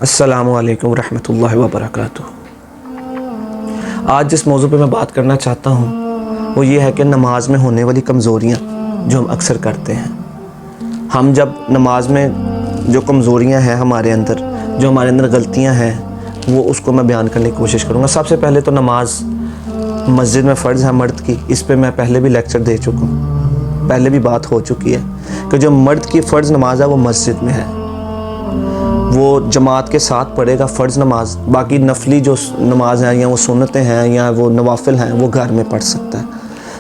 السلام علیکم ورحمۃ اللہ وبرکاتہ۔ آج جس موضوع پہ میں بات کرنا چاہتا ہوں وہ یہ ہے کہ نماز میں ہونے والی کمزوریاں جو ہم اکثر کرتے ہیں۔ ہم جب نماز میں جو کمزوریاں ہیں ہمارے اندر، جو ہمارے اندر غلطیاں ہیں، وہ اس کو میں بیان کرنے کی کوشش کروں گا۔ سب سے پہلے تو نماز مسجد میں فرض ہے مرد کی، اس پہ میں پہلے بھی لیکچر دے چکا ہوں، پہلے بھی بات ہو چکی ہے کہ جو مرد کی فرض نماز ہے وہ مسجد میں ہے، وہ جماعت کے ساتھ پڑھے گا فرض نماز۔ باقی نفلی جو نماز ہیں یا وہ سنتیں ہیں یا وہ نوافل ہیں وہ گھر میں پڑھ سکتا ہے،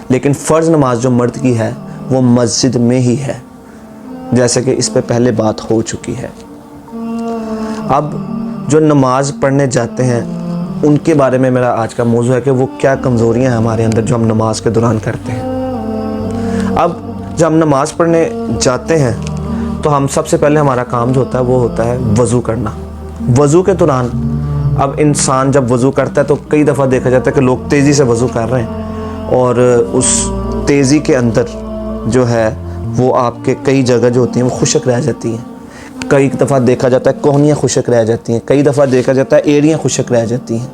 لیکن فرض نماز جو مرد کی ہے وہ مسجد میں ہی ہے، جیسے کہ اس پہ پہلے بات ہو چکی ہے۔ اب جو نماز پڑھنے جاتے ہیں ان کے بارے میں میرا آج کا موضوع ہے کہ وہ کیا کمزوریاں ہیں ہمارے اندر جو ہم نماز کے دوران کرتے ہیں۔ اب جب ہم نماز پڑھنے جاتے ہیں تو ہم سب سے پہلے ہمارا کام جو ہوتا ہے وہ ہوتا ہے وضو کرنا۔ وضو کے دوران اب انسان جب وضو کرتا ہے تو کئی دفعہ دیکھا جاتا ہے کہ لوگ تیزی سے وضو کر رہے ہیں، اور اس تیزی کے اندر جو ہے وہ آپ کے کئی جگہ جو ہوتی ہیں وہ خشک رہ جاتی ہیں۔ کئی دفعہ دیکھا جاتا ہے کوہنیاں خشک رہ جاتی ہیں، کئی دفعہ دیکھا جاتا ہے ایڑیاں خشک رہ جاتی ہیں،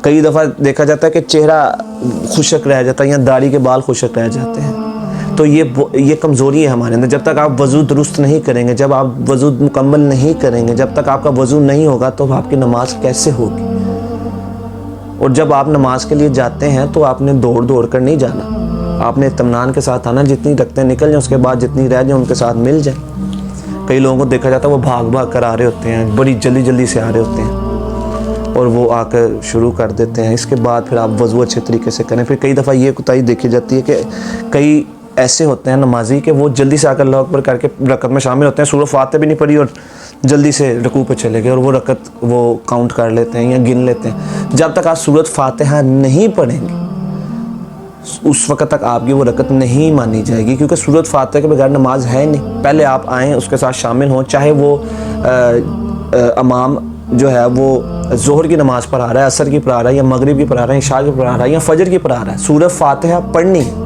کئی دفعہ دیکھا جاتا ہے کہ چہرہ خشک رہ جاتا ہے یا داڑھی کے بال خشک رہ جاتے ہیں۔ تو یہ کمزوری ہے ہمارے اندر۔ جب تک آپ وضو درست نہیں کریں گے، جب آپ وضو مکمل نہیں کریں گے، جب تک آپ کا وضو نہیں ہوگا تو آپ کی نماز کیسے ہوگی؟ اور جب آپ نماز کے لیے جاتے ہیں تو آپ نے دوڑ کر نہیں جانا، آپ نے اطمینان کے ساتھ آنا، جتنی رکعتیں نکل جائیں اس کے بعد جتنی رہ جائیں ان کے ساتھ مل جائیں۔ کئی لوگوں کو دیکھا جاتا ہے وہ بھاگ کر آ رہے ہوتے ہیں، بڑی جلدی سے آ رہے ہوتے ہیں اور وہ آ کر شروع کر دیتے ہیں۔ اس کے بعد پھر آپ وضو اچھے طریقے سے کریں۔ پھر کئی دفعہ یہ کوتاہی دیکھی جاتی ہے کہ کئی ایسے ہوتے ہیں نمازی کہ وہ جلدی سے آ کر اللہ اکبر کر کے رکعت میں شامل ہوتے ہیں، سورہ فاتحہ بھی نہیں پڑھی اور جلدی سے رکوع پہ چلے گئے اور وہ رکعت وہ کاؤنٹ کر لیتے ہیں یا گن لیتے ہیں۔ جب تک آپ سورۃ فاتحہ نہیں پڑھیں گے اس وقت تک آپ کی وہ رکعت نہیں مانی جائے گی، کیونکہ سورۃ فاتحہ کے بغیر نماز ہے نہیں۔ پہلے آپ آئیں اس کے ساتھ شامل ہوں، چاہے وہ امام جو ہے وہ ظہر کی نماز پڑھا رہا ہے، عصر کی پڑھا رہا ہے یا مغرب کی پڑھا رہا ہے، عشاء کی پڑھا رہا ہے یا فجر کی پڑھا رہا ہے، سورۃ فاتحہ پڑھنی ہے۔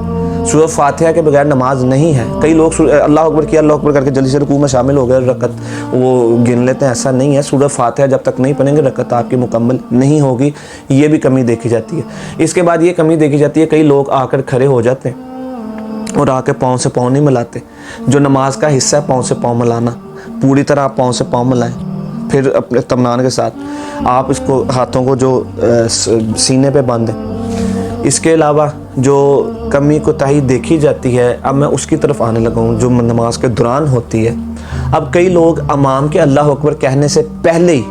سورۃ فاتحہ کے بغیر نماز نہیں ہے۔ کئی لوگ اللہ اکبر کیا، اللہ اکبر کر کے جلدی سے رکوع میں شامل ہو گئے، رکعت وہ گن لیتے ہیں۔ ایسا نہیں ہے، سورۃ فاتحہ جب تک نہیں پڑھیں گے رکعت آپ کی مکمل نہیں ہوگی۔ یہ بھی کمی دیکھی جاتی ہے۔ اس کے بعد یہ کمی دیکھی جاتی ہے، کئی لوگ آ کر کھڑے ہو جاتے ہیں اور آ کے پاؤں سے پاؤں نہیں ملاتے۔ جو نماز کا حصہ ہے پاؤں سے پاؤں ملانا، پوری طرح آپ پاؤں سے پاؤں ملائیں، پھر اپنے اطمینان کے ساتھ آپ اس کو ہاتھوں کو جو سینے پہ باندھیں۔ اس کے علاوہ جو کمی کوتاہی دیکھی جاتی ہے، اب میں اس کی طرف آنے لگا ہوں جو نماز کے دوران ہوتی ہے۔ اب کئی لوگ امام کے اللہ اکبر کہنے سے پہلے ہی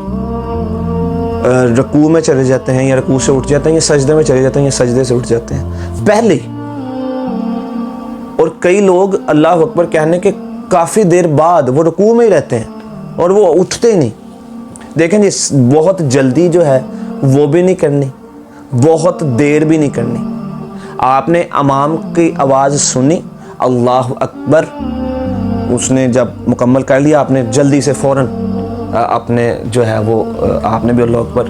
رکوع میں چلے جاتے ہیں یا رکوع سے اٹھ جاتے ہیں یا سجدے میں چلے جاتے ہیں یا سجدے سے اٹھ جاتے ہیں پہلے ہی، اور کئی لوگ اللہ اکبر کہنے کے کافی دیر بعد وہ رکوع میں ہی رہتے ہیں اور وہ اٹھتے ہی نہیں۔ دیکھیں جی، بہت جلدی جو ہے وہ بھی نہیں کرنی، بہت دیر بھی نہیں کرنی۔ آپ نے امام کی آواز سنی اللہ اکبر، اس نے جب مکمل کر لیا آپ نے جلدی سے فوراً اپنے جو ہے وہ آپ نے بھی اللہ اکبر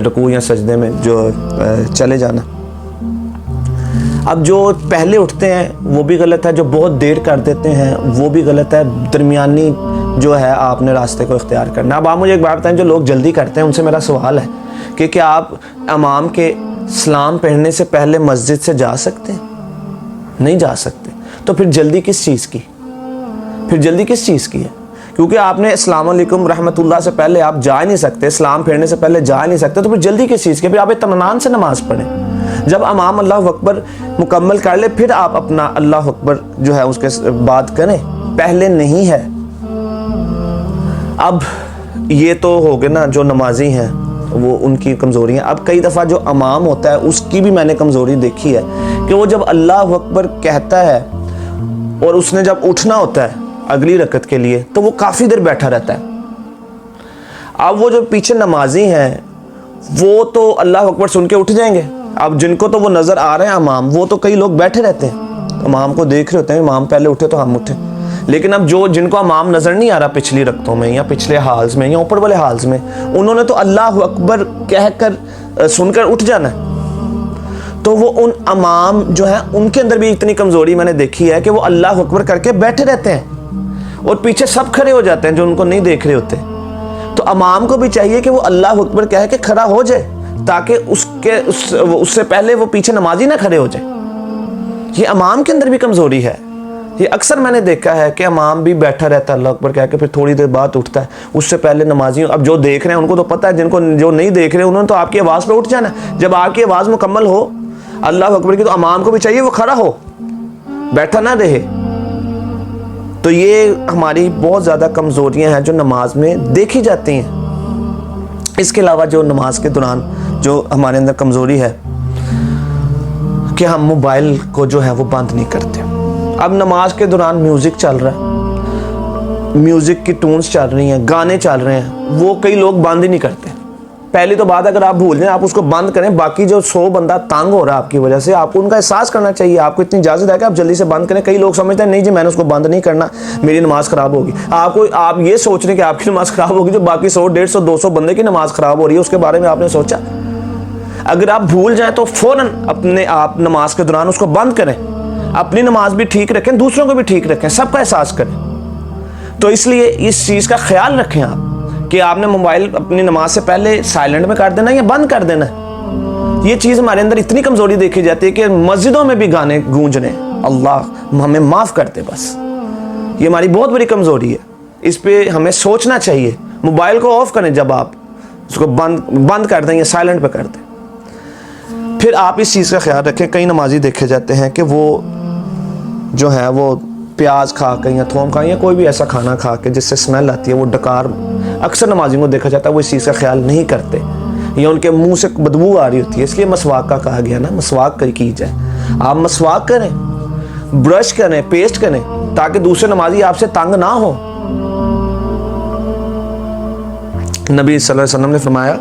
رکوع یا سجدے میں جو چلے جانا۔ اب جو پہلے اٹھتے ہیں وہ بھی غلط ہے، جو بہت دیر کر دیتے ہیں وہ بھی غلط ہے۔ درمیانی جو ہے آپ نے راستے کو اختیار کرنا۔ اب آپ مجھے ایک بات بتائیں، جو لوگ جلدی کرتے ہیں ان سے میرا سوال ہے کہ کیا آپ امام کے سلام پڑھنے سے پہلے مسجد سے جا سکتے ہیں؟ نہیں جا سکتے۔ تو پھر جلدی کس چیز کی؟ ہے؟ کیونکہ آپ نے السلام علیکم رحمۃ اللہ سے پہلے آپ جا نہیں سکتے، سلام پھیرنے سے پہلے جا نہیں سکتے، تو پھر جلدی کس چیز کی؟ پھر آپ اطمینان سے نماز پڑھیں۔ جب امام اللہ اکبر مکمل کر لے پھر آپ اپنا اللہ اکبر جو ہے اس کے بعد کریں، پہلے نہیں ہے۔ اب یہ تو ہو گئے نا جو نمازی ہیں وہ ان کی کمزوریاں۔ اب کئی دفعہ جو امام ہوتا ہے اس کی بھی میں نے کمزوری دیکھی ہے کہ وہ جب اللہ اکبر کہتا ہے اور اس نے جب اٹھنا ہوتا ہے اگلی رکعت کے لیے تو وہ کافی دیر بیٹھا رہتا ہے۔ اب وہ جو پیچھے نمازی ہیں وہ تو اللہ اکبر سن کے اٹھ جائیں گے، اب جن کو تو وہ نظر آ رہے ہیں امام، وہ تو کئی لوگ بیٹھے رہتے ہیں، امام کو دیکھ رہے ہوتے ہیں امام پہلے اٹھے تو ہم اٹھے۔ لیکن اب جن کو امام نظر نہیں آ رہا پچھلی رکعتوں میں یا پچھلے حالز میں یا اوپر والے حالز میں، انہوں نے تو اللہ اکبر کہہ کر سن کر اٹھ جانا ہے۔ تو وہ ان امام جو ہیں ان کے اندر بھی اتنی کمزوری میں نے دیکھی ہے کہ وہ اللہ اکبر کر کے بیٹھے رہتے ہیں اور پیچھے سب کھڑے ہو جاتے ہیں جو ان کو نہیں دیکھ رہے ہوتے۔ تو تو امام کو بھی چاہیے کہ وہ اللہ اکبر کہہ کے کھڑا ہو جائے تاکہ اس سے پہلے وہ پیچھے نمازی نہ کھڑے ہو جائے. یہ امام کے اندر بھی کمزوری ہے. یہ اکثر میں نے دیکھا ہے کہ امام بھی بیٹھا رہتا ہے اللہ اکبر کہہ کے, پھر تھوڑی دیر بعد اٹھتا ہے, اس سے پہلے نمازی, اب جو دیکھ رہے ہیں ان کو تو پتہ ہے, جو نہیں دیکھ رہے انہوں نے تو آپ کی آواز پہ اٹھ جانا ہے. جب آپ کی آواز مکمل ہو اللہ اکبر کی, تو امام کو بھی چاہیے وہ کھڑا ہو, بیٹھا نہ رہے. تو یہ ہماری بہت زیادہ کمزوریاں ہیں جو نماز میں دیکھی جاتی ہیں. اس کے علاوہ جو نماز کے دوران جو ہمارے اندر کمزوری ہے کہ ہم موبائل کو جو ہے وہ بند نہیں کرتے. اب نماز کے دوران میوزک چل رہا ہے, میوزک کی ٹونز چل رہی ہیں, گانے چل رہے ہیں, وہ کئی لوگ بند ہی نہیں کرتے. پہلی تو بات اگر آپ بھول جائیں آپ اس کو بند کریں, باقی جو 100 بندہ تنگ ہو رہا ہے آپ کی وجہ سے, آپ کو ان کا احساس کرنا چاہیے, آپ کو اتنی اجازت ہے کہ آپ جلدی سے بند کریں. کئی لوگ سمجھتے ہیں نہیں جی میں نے اس کو بند نہیں کرنا, میری نماز خراب ہوگی. آپ یہ سوچ رہے ہیں کہ آپ کی نماز خراب ہوگی, جو باقی 100 150 200 بندے کی نماز خراب ہو رہی ہے اس کے بارے میں آپ نے سوچا؟ اگر آپ بھول جائیں تو فوراً اپنے آپ نماز کے دوران اس کو بند کریں, اپنی نماز بھی ٹھیک رکھیں, دوسروں کو بھی ٹھیک رکھیں, سب کا احساس کریں. تو اس لیے اس چیز کا خیال رکھیں آپ کہ آپ نے موبائل اپنی نماز سے پہلے سائلنٹ میں کر دینا یا بند کر دینا. یہ چیز ہمارے اندر اتنی کمزوری دیکھی جاتی ہے کہ مسجدوں میں بھی گانے گونج رہے ہیں. اللہ ہمیں معاف کرتے بس, یہ ہماری بہت بڑی کمزوری ہے, اس پہ ہمیں سوچنا چاہیے. موبائل کو آف کریں, جب آپ اس کو بند کر دیں یا سائلنٹ پہ کر دیں. پھر آپ اس چیز کا خیال رکھیں, کئی نمازی دیکھے جاتے ہیں کہ وہ جو ہے وہ پیاز کھا کے یا تھوم کھا یا کوئی بھی ایسا کھانا کھا کے جس سے سمیل آتی ہے, وہ ڈکار, اکثر نمازیوں کو دیکھا جاتا ہے وہ اس چیز کا خیال نہیں کرتے, یا ان کے منہ سے بدبو آ رہی ہوتی ہے. اس لیے مسواک کا کہا گیا نا, مسواک کی جائے. آپ مسواک کریں, برش کریں, پیسٹ کریں, تاکہ دوسرے نمازی آپ سے تنگ نہ ہو. نبی صلی اللہ علیہ وسلم نے فرمایا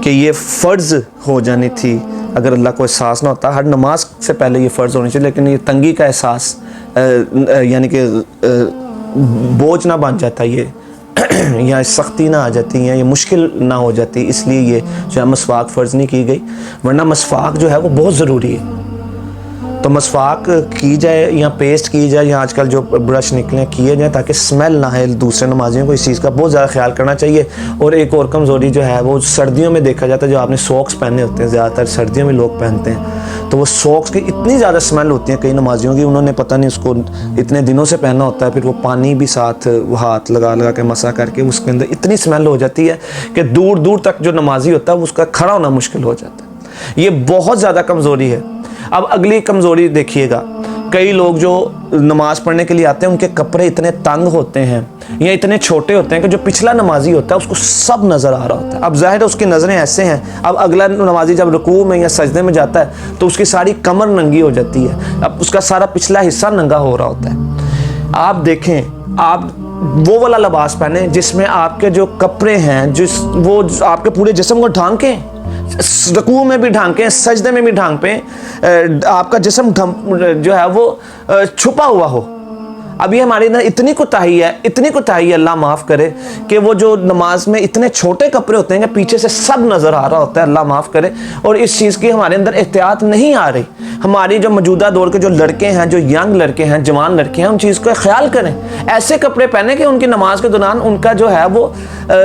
کہ یہ فرض ہو جانی تھی اگر اللہ کو احساس نہ ہوتا. ہر نماز سے پہلے یہ فرض ہونی چاہیے, لیکن یہ تنگی کا احساس یعنی کہ بوجھ نہ بن جاتا یہ, یا سختی نہ آ جاتی, یا یہ مشکل نہ ہو جاتی, اس لیے یہ جو ہے مسواک فرض نہیں کی گئی. ورنہ مسواک جو ہے وہ بہت ضروری ہے. تو مسواک کی جائے یا پیسٹ کی جائے, یا آج کل جو برش نکلے کیے جائیں, تاکہ سمیل نہ آئے دوسرے نمازیوں کو. اس چیز کا بہت زیادہ خیال کرنا چاہیے. اور ایک اور کمزوری جو ہے وہ سردیوں میں دیکھا جاتا ہے, جو آپ نے سوکس پہنے ہوتے ہیں, زیادہ تر سردیوں میں لوگ پہنتے ہیں, تو وہ سوکس کی اتنی زیادہ سمیل ہوتی ہیں کئی نمازیوں کی, انہوں نے پتہ نہیں اس کو اتنے دنوں سے پہنا ہوتا ہے, پھر وہ پانی بھی ساتھ ہاتھ لگا کے مسا کر کے اس کے اندر اتنی سمیل ہو جاتی ہے کہ دور دور تک جو نمازی ہوتا ہے اس کا کھڑا ہونا مشکل ہو جاتا ہے. یہ بہت زیادہ کمزوری ہے. اب اگلی کمزوری دیکھیے گا, کئی لوگ جو نماز پڑھنے کے لیے آتے ہیں ان کے کپڑے اتنے تنگ ہوتے ہیں یا اتنے چھوٹے ہوتے ہیں کہ جو پچھلا نمازی ہوتا ہے اس کو سب نظر آ رہا ہوتا ہے. اب ظاہر ہے اس کی نظریں ایسے ہیں, اب اگلا نمازی جب رکوع میں یا سجدے میں جاتا ہے تو اس کی ساری کمر ننگی ہو جاتی ہے, اب اس کا سارا پچھلا حصہ ننگا ہو رہا ہوتا ہے. آپ دیکھیں, آپ وہ والا لباس پہنیں جس میں آپ کے جو کپڑے ہیں وہ آپ کے پورے جسم کو ڈھانکیں, رکوع میں بھی ڈھانکیں, سجدے میں بھی ڈھانپیں, آپ کا جسم جو ہے وہ چھپا ہوا ہو. اب یہ ہمارے اندر اتنی کوتاہی ہے, اللہ معاف کرے, کہ وہ جو نماز میں اتنے چھوٹے کپڑے ہوتے ہیں کہ پیچھے سے سب نظر آ رہا ہوتا ہے, اللہ معاف کرے. اور اس چیز کی ہمارے اندر احتیاط نہیں آ رہی. ہماری جو موجودہ دور کے جو لڑکے ہیں, جو ینگ لڑکے ہیں, جوان لڑکے ہیں, ان چیز کا خیال کریں. ایسے کپڑے پہنے کہ ان کی نماز کے دوران ان کا جو ہے وہ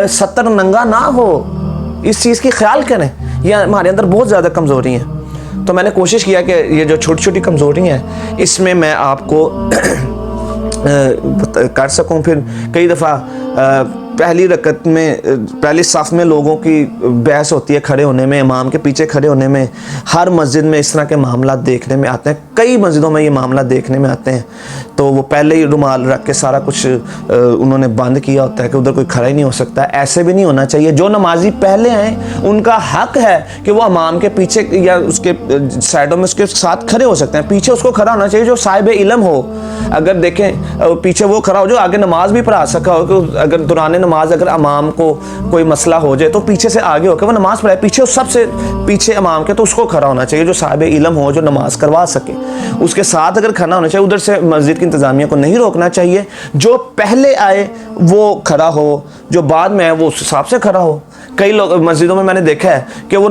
ستر ننگا نہ ہو, اس چیز کی خیال کریں. یہ ہمارے اندر بہت زیادہ کمزوری ہیں. تو میں نے کوشش کیا کہ یہ جو چھوٹی چھوٹی کمزوری ہیں اس میں میں آپ کو کر سکوں. پھر کئی دفعہ پہلی رکعت میں, پہلی صف میں لوگوں کی بحث ہوتی ہے کھڑے ہونے میں, امام کے پیچھے کھڑے ہونے میں. ہر مسجد میں اس طرح کے معاملات دیکھنے میں آتے ہیں, کئی مسجدوں میں یہ معاملات دیکھنے میں آتے ہیں. تو وہ پہلے ہی رومال رکھ کے سارا کچھ انہوں نے بند کیا ہوتا ہے کہ ادھر کوئی کھڑا ہی نہیں ہو سکتا. ایسے بھی نہیں ہونا چاہیے. جو نمازی پہلے ہیں ان کا حق ہے کہ وہ امام کے پیچھے یا اس کے سائڈوں میں اس کے ساتھ کھڑے ہو سکتے ہیں. پیچھے اس کو کھڑا ہونا چاہیے جو صاحب علم ہو. اگر دیکھیں پیچھے وہ کھڑا ہو جو آگے نماز بھی پڑھا سکا ہو, کہ اگر دوران نماز اگر امام کو کوئی مسئلہ ہو جائے تو پیچھے سے آگے ہو کے وہ نماز پڑھائے, پیچھے سب سے پیچھے امام کے, تو اس کو کھڑا ہونا چاہیے جو صاحب علم ہو, جو نماز کروا سکے. اس کے ساتھ اگر کھڑا ہونا چاہیے. ادھر سے مسجد کی انتظامیہ کو نہیں روکنا چاہیے. جو پہلے آئے وہ کھڑا ہو, جو بعد میں آئے وہ اس حساب سے کھڑا ہو. کئی لوگ مسجدوں میں نے دیکھا ہے کہ وہ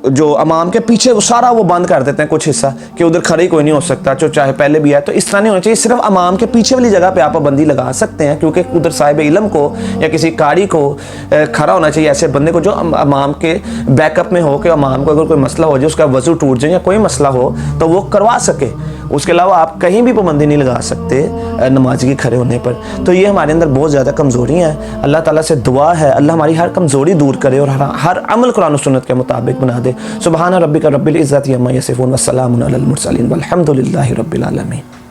جو امام کے پیچھے وہ سارا وہ بند کر دیتے ہیں کچھ حصہ کہ ادھر کھڑے ہی کوئی نہیں ہو سکتا، جو چاہے پہلے بھی ہے، تو اس طرح نہیں ہونا چاہیے. صرف امام کے پیچھے والی جگہ پہ آپ پابندی لگا سکتے ہیں، کیونکہ ادھر صاحب علم کو یا کسی قاری کو کھڑا ہونا چاہیے، ایسے بندے کو جو امام کے بیک اپ میں ہو کہ امام کو اگر کوئی مسئلہ ہو جائے، اس کا وضو ٹوٹ جائے یا کوئی مسئلہ ہو تو وہ کروا سکے. اس کے علاوہ آپ کہیں بھی پابندی نہیں لگا سکتے نماز کے کھڑے ہونے پر. تو یہ ہمارے اندر بہت زیادہ کمزوریاں ہیں. اللہ تعالیٰ سے دعا ہے اللہ ہماری ہر کمزوری دور کرے اور ہر عمل قرآن و سنت کے مطابق بنا دے. سبحان ربک رب العزت عما یصفون والسلام علی المرسلین والحمد للہ رب العالمین.